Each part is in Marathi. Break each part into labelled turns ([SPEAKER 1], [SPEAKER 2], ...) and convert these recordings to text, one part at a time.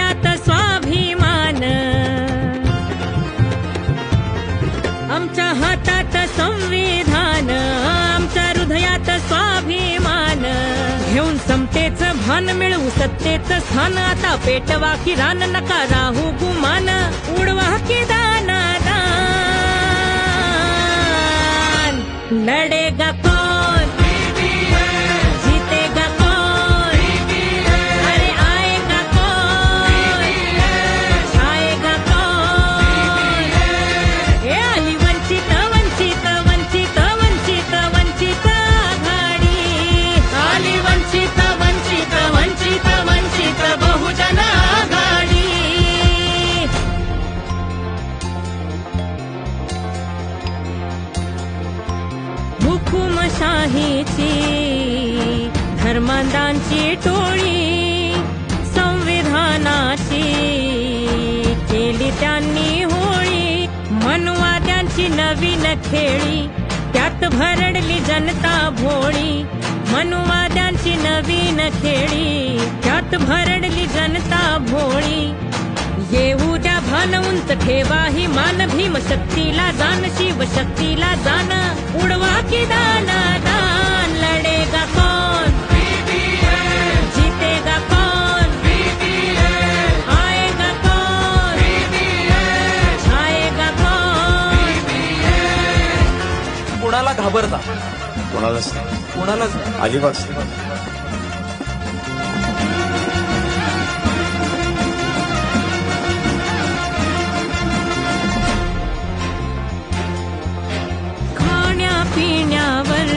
[SPEAKER 1] हृदयात स्वाभिमान, आमच्या हातात संविधान, आमच्या हृदयात स्वाभिमान, घेऊन समतेचं भान मिळवू सत्तेचं स्थान, आता पेटवा की रान नका राहू गुमान, उडवा की दान दान, लढेगा कौन जीतेगा कौन, अरे आएगा कौन छाएगा कौन, हे आली वंचित वंचित वंचित वंचित वंचित आघाडी, आली वंचित वंचित वंचित वंचित बहुजन आघाडी. हुकुमशाहीची धर्मांधांची टोळी, संविधानाची केली त्यांनी होळी, मनुवाद्यांची नवीन खेळी, त्यात भरडली जनता भोळी, मनुवाद्यांची नवीन खेळी, त्यात भरडली जनता भोळी, येऊ द्या भान उंच ठेवा ही मान, भीम शक्तीला जाण शिव शक्तीला जाण, उडवा की दान दान, लढेगा कौन जीतेगा कौन, आएगा कौन छाएगा कौन.
[SPEAKER 2] कोणाला घाबरता?
[SPEAKER 3] कोणालाच अजिबात.
[SPEAKER 1] पिण्यावर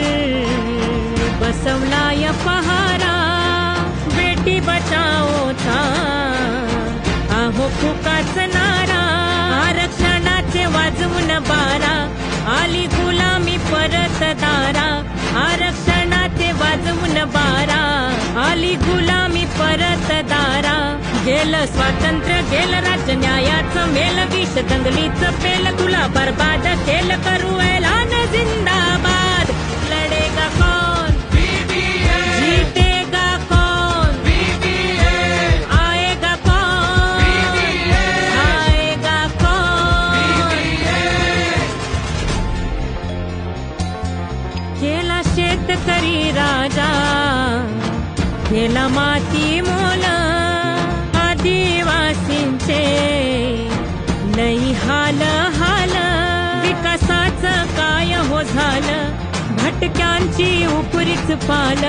[SPEAKER 1] बसवलाय पहारा, बेटी बचाओचा आहो फुकाच नारा, आरक्षणाचे वाजवून बारा, आली गुलामी परत दारा, आरक्षणाचे वाजवून बारा, आली गुलामी परत दारा, गेलं स्वातंत्र्य गेलं राज्य न्यायाचं मेल, विष दंगलीचं पेल तुला बर्बाद केलं, करू ऐलान जिंदाबाद, लढेगा कौन जीतेगा कौन, आएगा कौन आएगा कौन. केला शेतकरी राजा केला माती मोल, आदिवासींचे लई हाल हाल, विकासाचं काय हो झालं भटक्यांची उपरीच पाल,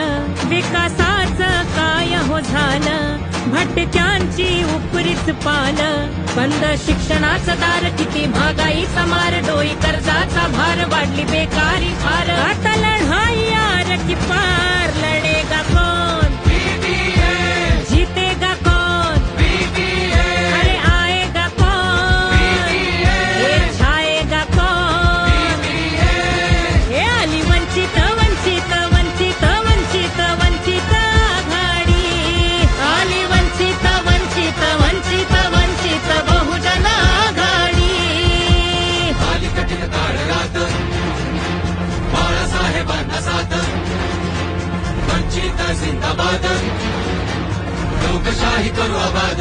[SPEAKER 1] विकासाचं काय हो झालं भटक्यांची उपरीच पाल, बंद शिक्षणाचं दार, किती महागाईचा मार, डोई कर्जाचा भार, वाढली बेकारी फार, आता लढाई यार की पार, लढेगा कौन जीतेगा कौन, अरे आएगा कौन छाएगा कौन. हे आली वंचित वंचित वंचित वंचित वंचित आघाडी, आली वंचित वंचित वंचित वंचित बहुजन आघाडी.
[SPEAKER 4] आली कठीण काळ रात बाळासाहेबांना साथ, वंचित जिंदाबाद लोकशाही करू आबाद.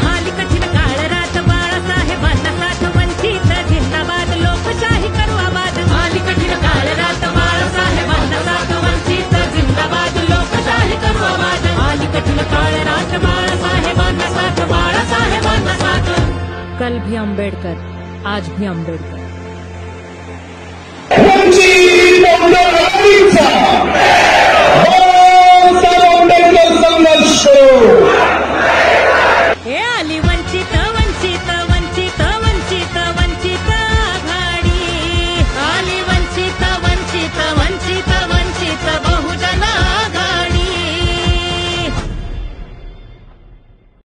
[SPEAKER 1] आली कठीण काळ रात बाळासाहेबांना साथ, वंचित जिंदाबाद लोकशाही करू आबाद. आली कठीण काळ रात बाळासाहेबांना साथ, वंचित जिंदाबाद लोकशाही करू आबाद. आली कठीण काळ रात बाळासाहेबांना साथ, बाळासाहेबांना साथ. कल भी अम्बेडकर आज भी अम्बेडकर.
[SPEAKER 5] आंबेडकर संघर्ष